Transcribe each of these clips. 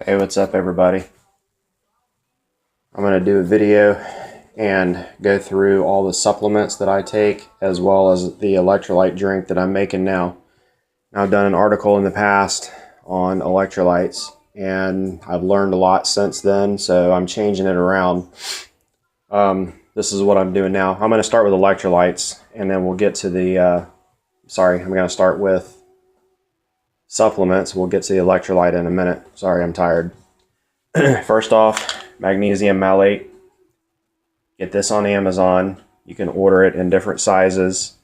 Hey, what's up everybody? I'm going to do a video and go through all the supplements that I take as well as the electrolyte drink that I'm making now. I've done an article in the past on electrolytes and I've learned a lot since then, so I'm changing it around. This is what I'm doing now. I'm going to start with electrolytes and then we'll get to the, I'm going to start with supplements. We'll get to the electrolyte in a minute. Sorry, I'm tired. First off, magnesium malate. Get this on Amazon. You can order it in different sizes.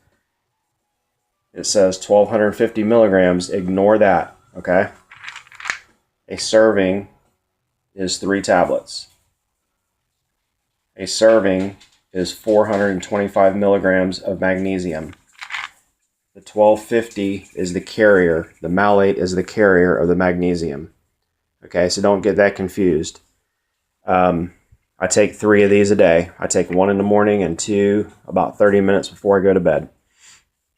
It says 1250 milligrams. Ignore that, okay? A serving is 3 tablets. A serving is 425 milligrams of magnesium. The 1250 is the carrier. The malate is the carrier of the magnesium. Okay, so don't get that confused. I take 3 of these a day. I take 1 in the morning and 2 about 30 minutes before I go to bed.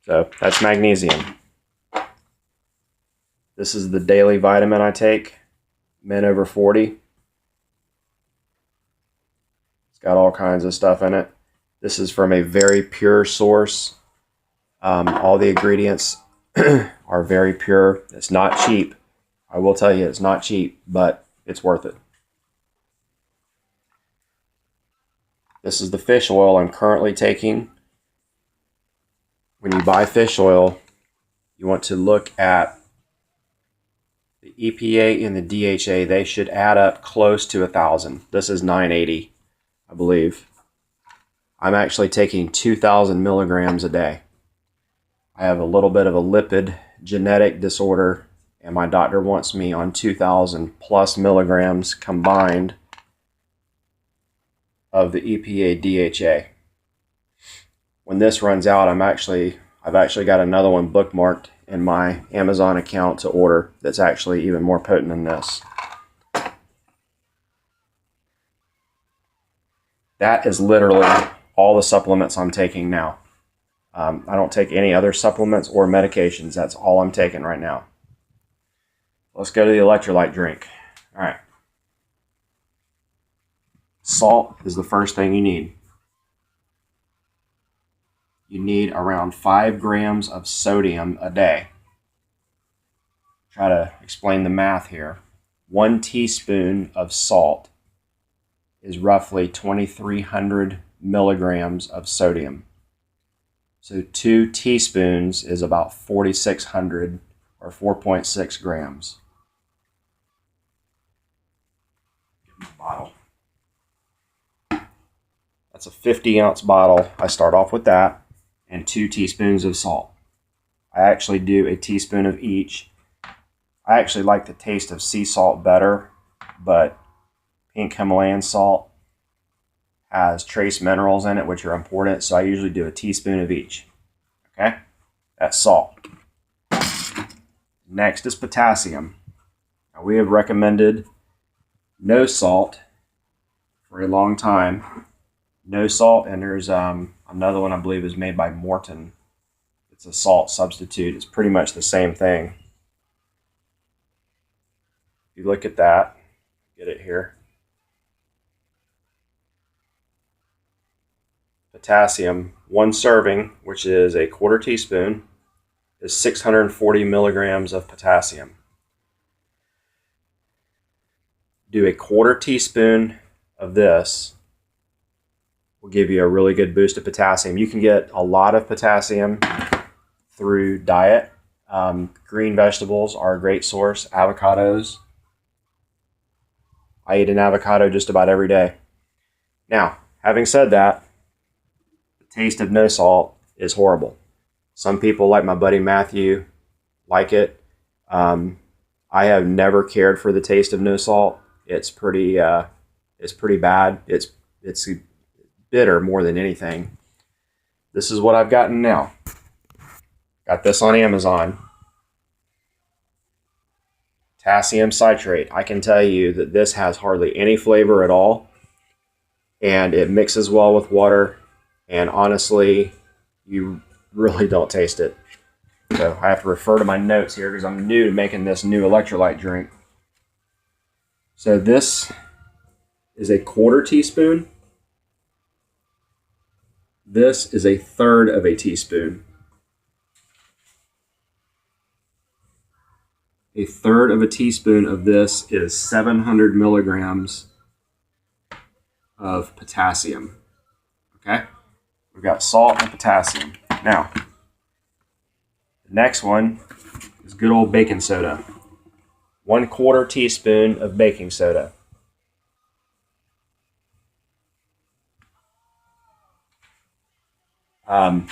So that's magnesium. This is the daily vitamin I take, men over 40. It's got all kinds of stuff in it. This is from a very pure source. All the ingredients are very pure. It's not cheap. I will tell you it's not cheap, but it's worth it. This is the fish oil I'm currently taking. When you buy fish oil, you want to look at the EPA and the DHA. They should add up close to 1,000. This is 980, I believe. I'm actually taking 2,000 milligrams a day. I have a little bit of a lipid genetic disorder, and my doctor wants me on 2,000 plus milligrams combined of the EPA DHA. When this runs out, I've actually got another one bookmarked in my Amazon account to order that's actually even more potent than this. That is literally all the supplements I'm taking now. I don't take any other supplements or medications. That's all I'm taking right now. Let's go to the electrolyte drink. All right. Salt is the first thing you need. You need around 5 grams of sodium a day. Try to explain the math here. 1 teaspoon of salt is roughly 2,300 milligrams of sodium. So 2 teaspoons is about 4,600 or 4.6 grams. Give me a bottle. That's a 50-ounce bottle. I start off with that and 2 teaspoons of salt. I actually do a teaspoon of each. I actually like the taste of sea salt better, but pink Himalayan salt has trace minerals in it, which are important, so I usually do a teaspoon of each. Okay? That's salt. Next is potassium. Now, we have recommended no salt for a long time. No salt, and there's another one I believe is made by Morton. It's a salt substitute. It's pretty much the same thing. If you look at that, get it here. Potassium, 1 serving, which is a 1/4 teaspoon, is 640 milligrams of potassium. Do a 1/4 teaspoon of this will give you a really good boost of potassium. You can get a lot of potassium through diet. Green vegetables are a great source. Avocados. I eat an avocado just about every day. Now, having said that, the taste of no salt is horrible. Some people, like my buddy Matthew, like it. I have never cared for the taste of no salt. It's pretty bad. It's bitter more than anything. This is what I've gotten now. Got this on Amazon. Potassium citrate. I can tell you that this has hardly any flavor at all, and it mixes well with water, and honestly, you really don't taste it. So I have to refer to my notes here because I'm new to making this new electrolyte drink. So this is a 1/4 teaspoon. This is a 1/3 of a teaspoon. A 1/3 of a teaspoon of this is 700 milligrams of potassium. Okay? We've got salt and potassium. Now, the next one is good old baking soda. 1/4 teaspoon of baking soda.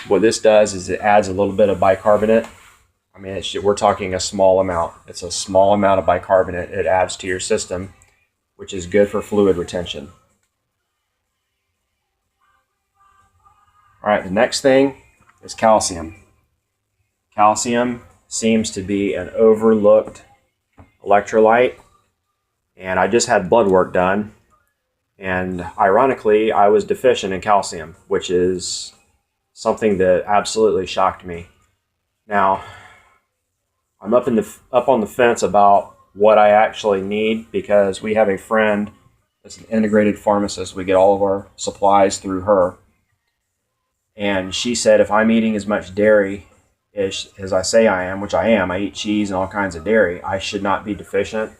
What this does is it adds a little bit of bicarbonate. I mean, we're talking a small amount. It's a small amount of bicarbonate it adds to your system, which is good for fluid retention. All right, the next thing is calcium. Calcium seems to be an overlooked electrolyte, and I just had blood work done, and ironically, I was deficient in calcium, which is something that absolutely shocked me. Now, I'm up on the fence about what I actually need, because we have a friend that's an integrated pharmacist. We get all of our supplies through her. And she said if I'm eating as much dairy as I say I am, which I am, I eat cheese and all kinds of dairy, I should not be deficient.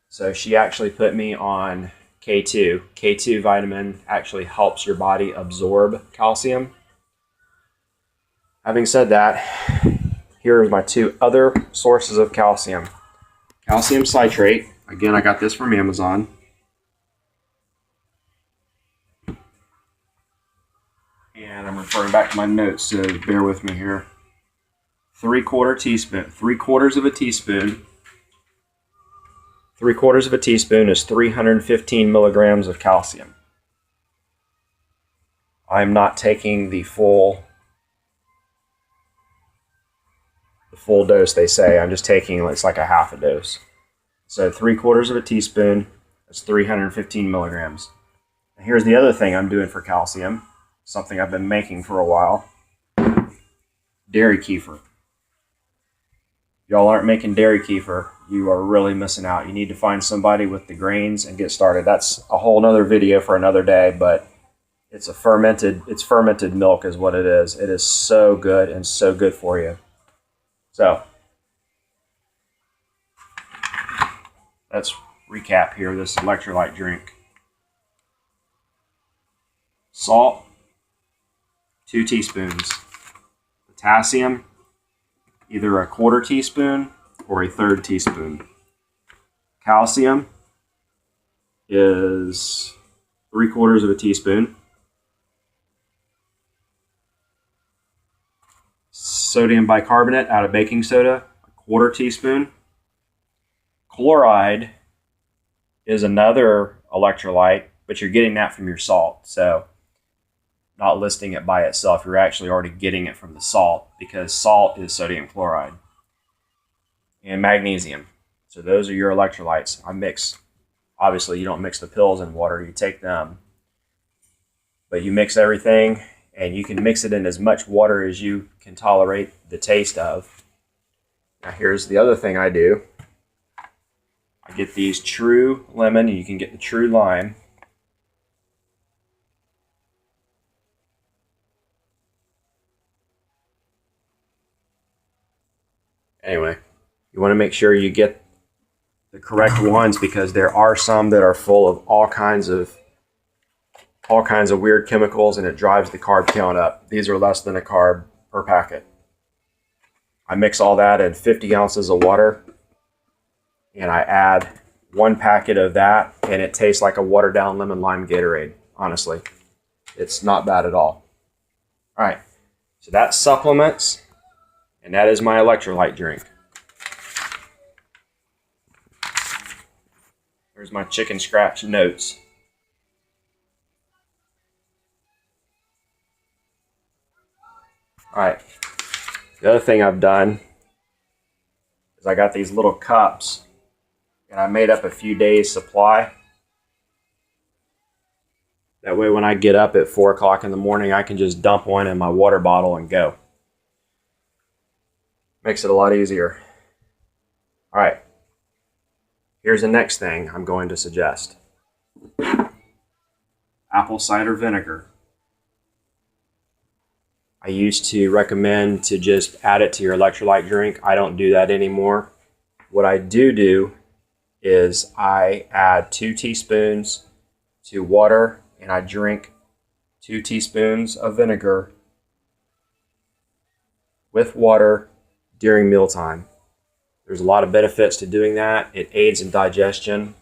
So she actually put me on K2. K2 vitamin actually helps your body absorb calcium. Having said that, here are my two other sources of calcium. Calcium citrate. Again, I got this from Amazon. And I'm referring back to my notes, so bear with me here. 3/4 teaspoon. 3/4 of a teaspoon. 3/4 of a teaspoon is 315 milligrams of calcium. I'm not taking the full dose, they say. I'm just taking, it's like a half a dose. So 3/4 of a teaspoon is 315 milligrams. And here's the other thing I'm doing for calcium, something I've been making for a while. Dairy kefir. Y'all aren't making dairy kefir, you are really missing out. You need to find somebody with the grains and get started. That's a whole nother video for another day, but it's fermented milk is what it is. It is so good and so good for you. So, let's recap here this electrolyte drink. Salt, 2 teaspoons. Potassium, either a 1/4 teaspoon or a 1/3 teaspoon. Calcium is 3/4 of a teaspoon. Sodium bicarbonate out of baking soda, a 1/4 teaspoon. Chloride is another electrolyte, but you're getting that from your salt. So not listing it by itself, you're actually already getting it from the salt, because salt is sodium chloride. And magnesium. So those are your electrolytes. I mix, obviously you don't mix the pills in water, you take them. But you mix everything, and you can mix it in as much water as you can tolerate the taste of. Now here's the other thing I do. I get these True Lemon, and you can get the True Lime. Anyway, you want to make sure you get the correct ones, because there are some that are full of all kinds of weird chemicals, and it drives the carb count up. These are less than a carb per packet. I mix all that in 50 ounces of water, and I add 1 packet of that, and it tastes like a watered down lemon lime Gatorade. Honestly, it's not bad at all. All right, so that's supplements, and that is my electrolyte drink. There's my chicken scratch notes. All right, the other thing I've done is I got these little cups, and I made up a few days supply. That way when I get up at 4 o'clock in the morning, I can just dump one in my water bottle and go. Makes it a lot easier. All right, Here's the next thing I'm going to suggest. Apple cider vinegar. I used to recommend to just add it to your electrolyte drink. I don't do that anymore. What I do is I add 2 teaspoons to water and I drink 2 teaspoons of vinegar with water during mealtime. There's a lot of benefits to doing that. It aids in digestion.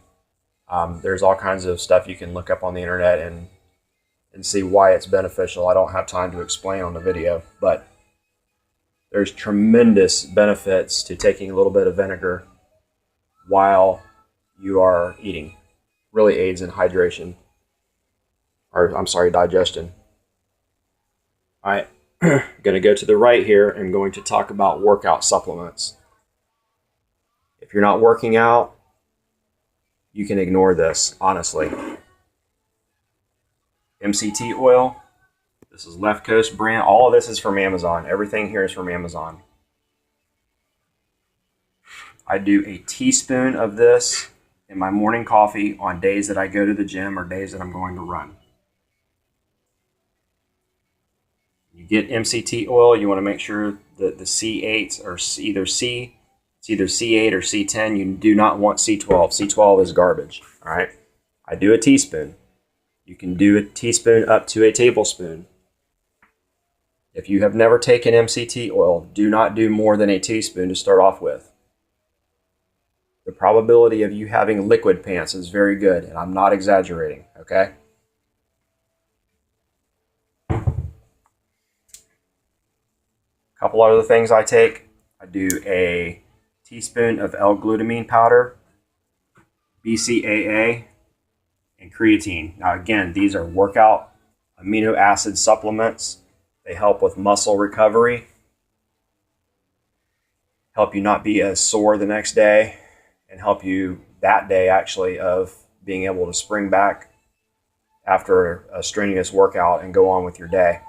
There's all kinds of stuff you can look up on the internet and see why it's beneficial. I don't have time to explain on the video, but there's tremendous benefits to taking a little bit of vinegar while you are eating. Really aids in hydration, or I'm sorry, digestion. I'm going to go to the right here. I'm going to talk about workout supplements. If you're not working out, you can ignore this, honestly. MCT oil. This is Left Coast brand. All of this is from Amazon. Everything here is from Amazon. I do a teaspoon of this in my morning coffee on days that I go to the gym or days that I'm going to run. You get MCT oil, you want to make sure that the C8 or either C8 or C10. You do not want C12. C12 is garbage. All right. I do a teaspoon. You can do a teaspoon up to a tablespoon. If you have never taken MCT oil, do not do more than a teaspoon to start off with. The probability of you having liquid pants is very good, and I'm not exaggerating, okay? A couple other things I take. I do a teaspoon of L-glutamine powder, BCAA, and creatine. Now again, these are workout amino acid supplements. They help with muscle recovery, help you not be as sore the next day, and help you that day actually of being able to spring back after a strenuous workout and go on with your day.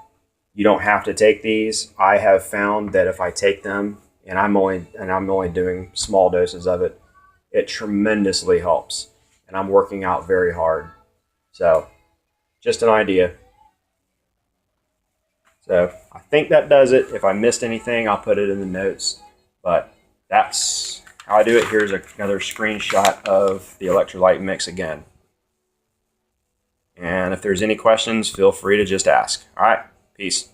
You don't have to take these. I have found that if I take them, and I'm only doing small doses of it, it tremendously helps. And I'm working out very hard. So, just an idea. So, I think that does it. If I missed anything, I'll put it in the notes. But that's how I do it. Here's another screenshot of the electrolyte mix again. And if there's any questions, feel free to just ask. All right, peace.